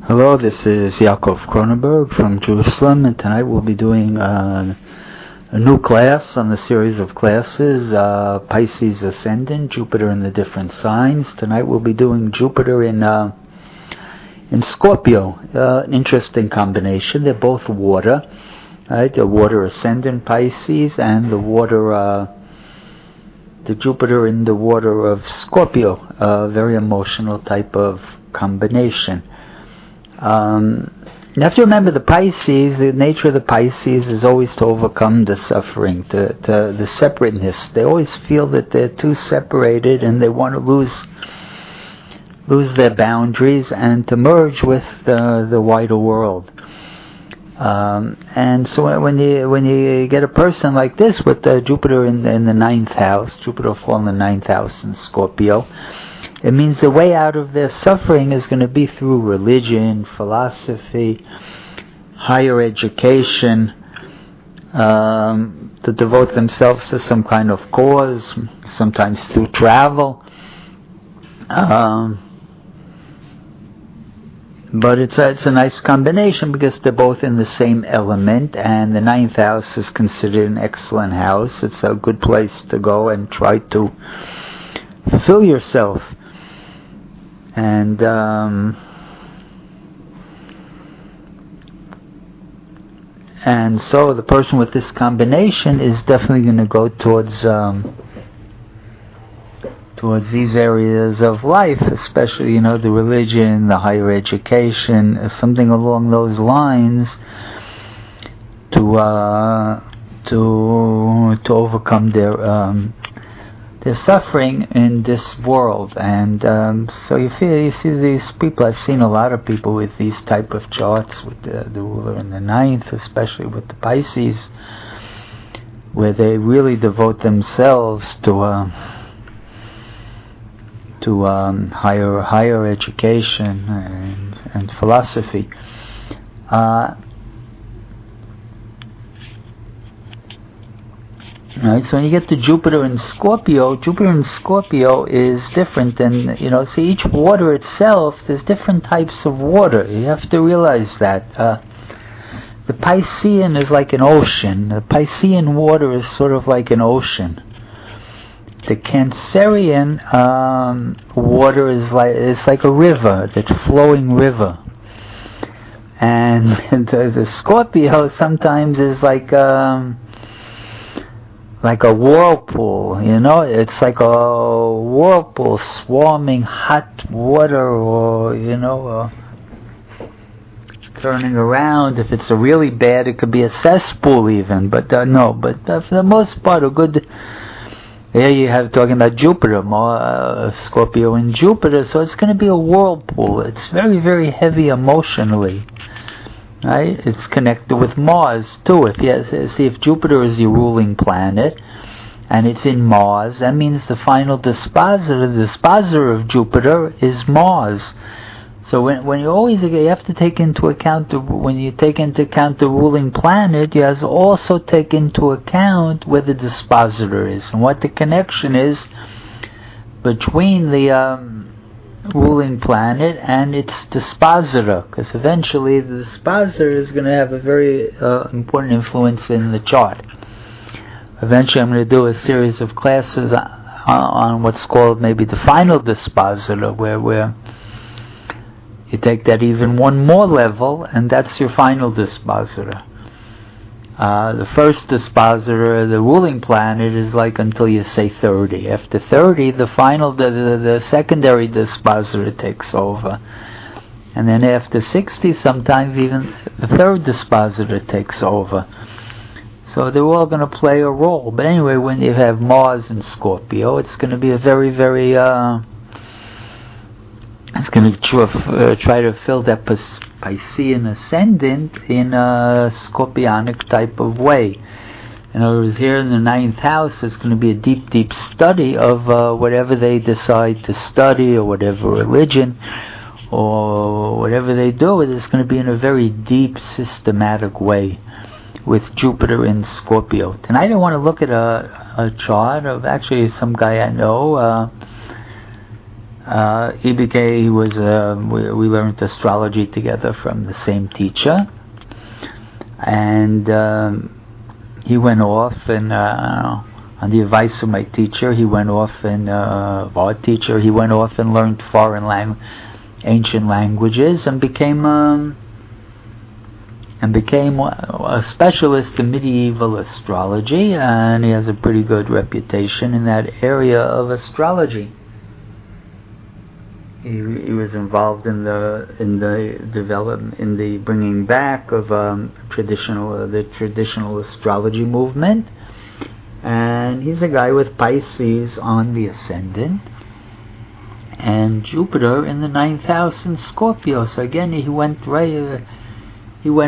Hello, this is Yaakov Kronenberg from Jerusalem, and tonight we'll be doing a new class on the series of classes, Pisces ascendant, Jupiter in the different signs. Tonight we'll be doing Jupiter in Scorpio. An interesting combination. They're both water, right? The water ascendant Pisces and the Jupiter in the water of Scorpio. A very emotional type of combination. You have to remember the Pisces, the nature of the Pisces is always to overcome the suffering, the separateness. They always feel that they're too separated and they want to lose their boundaries and to merge with the wider world. And so when you get a person like this with Jupiter in the ninth house, Jupiter fall in the ninth house in Scorpio, it means the way out of their suffering is going to be through religion, philosophy, higher education, to devote themselves to some kind of cause, sometimes through travel. But it's a nice combination because they're both in the same element, and the ninth house is considered an excellent house. It's a good place to go and try to fulfill yourself. And so the person with this combination is definitely going to go towards these areas of life, especially the religion, the higher education, something along those lines, to overcome their suffering in this world. And so you see these people. I've seen a lot of people with these type of charts, with the ruler in the ninth, especially with the Pisces, where they really devote themselves to higher education and philosophy. Right, so when you get to Jupiter in Scorpio is different than, see, each water itself, there's different types of water. You have to realize that. The Piscean is like an ocean. The Piscean water is sort of like an ocean. The Cancerian water is like a river, that flowing river. And the Scorpio sometimes is like a whirlpool, it's like a whirlpool, swarming hot water, or turning around. If it's really bad, it could be a cesspool even, but for the most part, a good. Here you have talking about Jupiter, more Scorpio and Jupiter, so it's going to be a whirlpool. It's very, very heavy emotionally. Right? It's connected with Mars too. If Jupiter is your ruling planet and it's in Mars, that means the final dispositor of Jupiter is Mars. So when you have to take into account when you take into account the ruling planet, you have to also take into account where the dispositor is and what the connection is between the ruling planet and its dispositor, because eventually the dispositor is going to have a very important influence in the chart. Eventually I'm going to do a series of classes on what's called maybe the final dispositor, where you take that even one more level, and that's your final dispositor. The first dispositor, the ruling planet, is like until you say 30. After 30, the secondary dispositor takes over. And then after 60, sometimes even the third dispositor takes over. So they're all going to play a role. But anyway, when you have Mars in Scorpio, it's going to be a very, very... it's going to try to fill that Piscean ascendant in a scorpionic type of way. In other words, here in the ninth house, it's going to be a deep, deep study of whatever they decide to study, or whatever religion, or whatever they do. It's going to be in a very deep, systematic way with Jupiter in Scorpio. Tonight I want to look at a chart of actually some guy I know, we learned astrology together from the same teacher, and he went off and on the advice of my teacher, he went off and our teacher, he went off and learned ancient languages and became a specialist in medieval astrology, and he has a pretty good reputation in that area of astrology. He was involved in the bringing back of the traditional astrology movement, and he's a guy with Pisces on the ascendant and Jupiter in the 9th house in Scorpio. So again, he went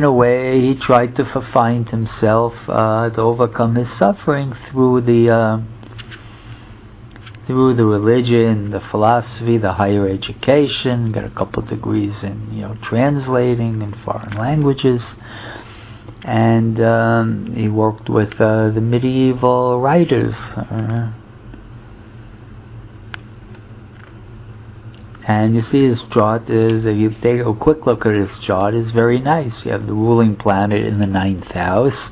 away. He tried to find himself, to overcome his suffering through the religion, the philosophy, the higher education. Got a couple degrees in translating in foreign languages, and he worked with the medieval writers. And you see his chart is, if you take a quick look at his chart, is very nice. You have the ruling planet in the 9th house,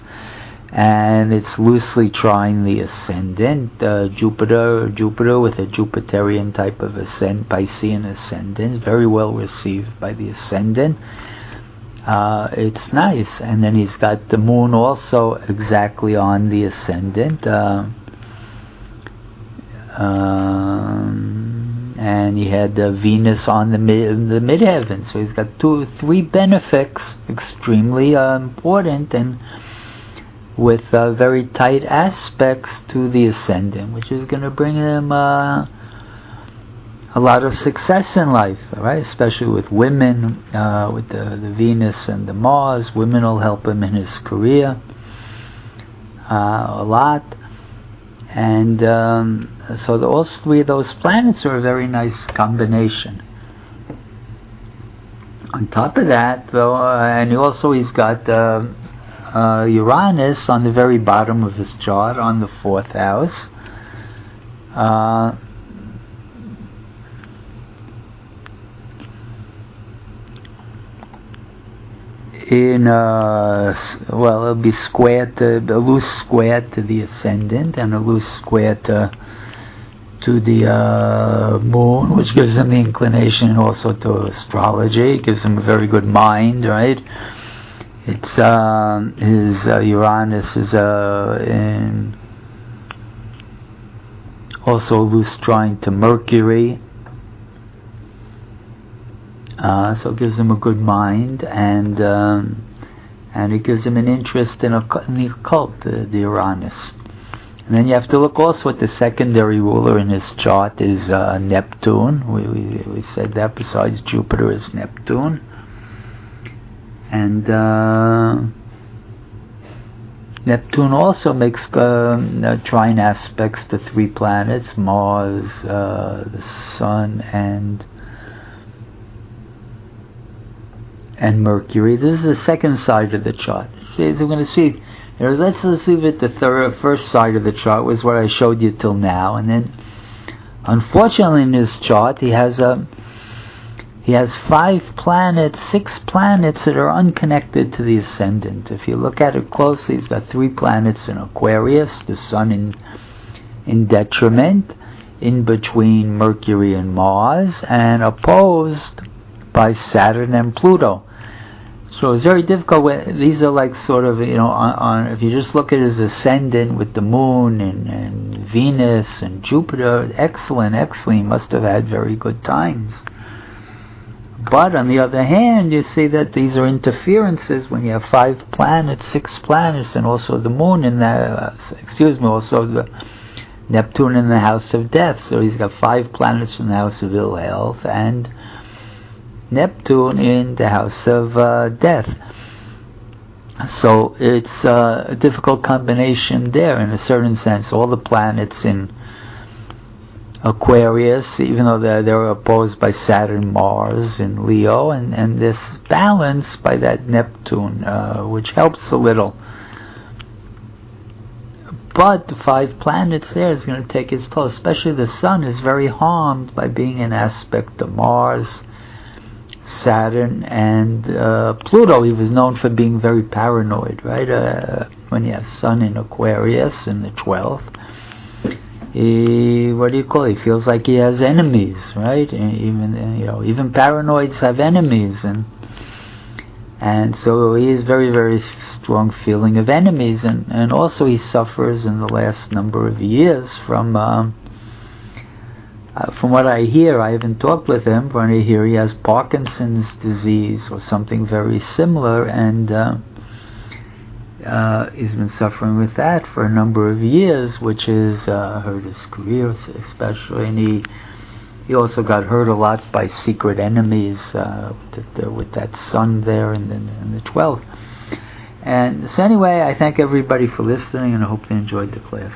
and it's loosely trying the ascendant, Jupiter with a Jupiterian type of Piscean ascendant, very well received by the ascendant. It's nice. And then he's got the moon also exactly on the ascendant, and he had Venus on the midheaven. So he's got 3 benefics, extremely important, and with very tight aspects to the ascendant, which is going to bring him a lot of success in life, right? Especially with women, with the Venus and the Mars. Women will help him in his career a lot. And so all 3 of those planets are a very nice combination. On top of that, though, and also he's got Uranus on the very bottom of his chart on the 4th house. It'll be squared a loose square to the ascendant and a loose square to the moon, which gives him the inclination also to astrology. It gives him a very good mind, right? It's his Uranus is also loose trine to Mercury. So it gives him a good mind, and it gives him an interest in the occult, the Uranus. And then you have to look also at the secondary ruler in his chart is Neptune. We said that besides Jupiter is Neptune. And Neptune also makes trine aspects to 3 planets, Mars, the Sun, and Mercury. This is the second side of the chart. So we're going to see. Let's leave it. The first side of the chart was what I showed you till now, and then, unfortunately, in his chart, he has 5 planets, 6 planets that are unconnected to the ascendant. If you look at it closely, he's got 3 planets in Aquarius, the Sun in detriment, in between Mercury and Mars, and opposed by Saturn and Pluto. So it's very difficult. These are like sort of, if you just look at his ascendant with the moon and Venus and Jupiter, excellent. He must have had very good times. But on the other hand, you see that these are interferences when you have 5 planets, 6 planets, and also the moon in also the Neptune in the house of death. So he's got 5 planets in the house of ill health and Neptune in the house of death. So it's a difficult combination there in a certain sense. All the planets in Aquarius, even though they're opposed by Saturn, Mars, and Leo, and this balanced by that Neptune, which helps a little. but the 5 planets there is going to take its toll. Especially the Sun is very harmed by being in aspect to Mars, Saturn, and Pluto. He was known for being very paranoid, right? When you have Sun in Aquarius in the 12th, he feels like he has enemies, right? Even paranoids have enemies, and so he has very, very strong feeling of enemies, and also he suffers in the last number of years from what I hear. I haven't talked with him, but I hear he has Parkinson's disease or something very similar, and he's been suffering with that for a number of years, which has hurt his career especially, and he also got hurt a lot by secret enemies with that Sun there in the 12th. And so anyway, I thank everybody for listening, and I hope they enjoyed the class.